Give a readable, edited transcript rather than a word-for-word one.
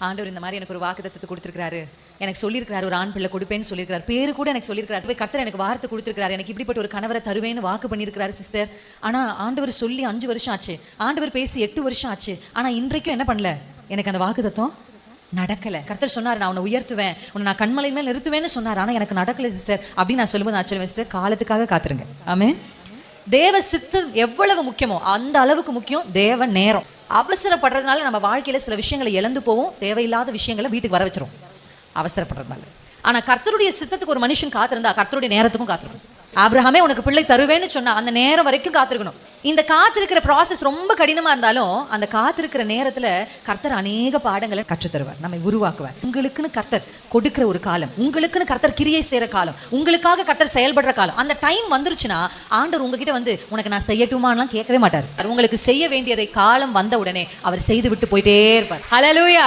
ஆண்டவர் இந்த மாதிரி எனக்கு ஒரு வாக்குத்தத்தத்தை கொடுத்துருக்காரு, எனக்கு சொல்லியிருக்காரு ஒரு ஆண் பிள்ளை கொடுப்பேன்னு சொல்லியிருக்காரு, பேரு கூட எனக்கு சொல்லியிருக்காரு, கர்த்தர் எனக்கு வார்த்தை கொடுத்துருக்காரு, எனக்கு இப்படிப்பட்ட ஒரு கணவரை தருவேன்னு வாக்கு பண்ணியிருக்காரு சிஸ்டர். ஆனால் ஆண்டவர் சொல்லி 5 வருஷம் ஆச்சு, ஆண்டவர் பேசி 8 வருஷம் ஆச்சு, ஆனால் இன்றைக்கும் என்ன பண்ணல, எனக்கு அந்த வாக்குத்தத்தம் நடக்கலை. கர்த்தர் சொன்னார் நான் உன்னை உயர்த்துவேன், உன்னை நான் கண்மலை மேல் நிறுத்துவேன்னு சொன்னார், ஆனால் எனக்கு நடக்கலை சிஸ்டர் அப்படின்னு நான் சொல்லும்போது நான் சொல்லுவேன் சிஸ்டர், காலத்துக்காக காத்துருங்க. ஆமென். தேவ சித்தம் எவ்வளவு முக்கியமோ அந்த அளவுக்கு முக்கியம் தேவ நேரம். அவசரப்படுறதுனால நம்ம வாழ்க்கையில சில விஷயங்களை இழந்து போவோம், தேவையில்லாத விஷயங்களை வீட்டுக்கு வர வச்சிரும் அவசரப்படுறதுனால. ஆனா கர்த்தருடைய சித்தத்துக்கு ஒரு மனுஷன் காத்திருந்தா கர்த்தருடைய நேரத்துக்கும் காத்திருக்கணும். ஆபிரகாமே உனக்கு பிள்ளை தருவேன்னு சொன்னா அந்த நேரம் வரைக்கும் காத்திருக்கணும். இந்த காத்திருக்கிற ப்ராசஸ் ரொம்ப கடினமா இருந்தாலும் அந்த காத்திருக்கிற நேரத்துல கர்த்தர் அநேக பாடங்களை கற்றுத் தருவார், நம்மை உருவாக்குவார். உங்களுக்குன்னு கர்த்தர் கொடுக்கிற ஒரு காலம், உங்களுக்குன்னு கர்த்தர் கிரியை செய்யற காலம், உங்களுக்காக கர்த்தர் செயல்படுற காலம். அந்த டைம் வந்துருச்சுன்னா ஆண்டவர் உங்ககிட்ட வந்து உனக்கு நான் செய்யட்டுமான்லாம் கேட்கவே மாட்டார். உங்களுக்கு செய்ய வேண்டியதை காலம் வந்த உடனே அவர் செய்து விட்டு போயிட்டே இருப்பார். ஹல்லேலூயா.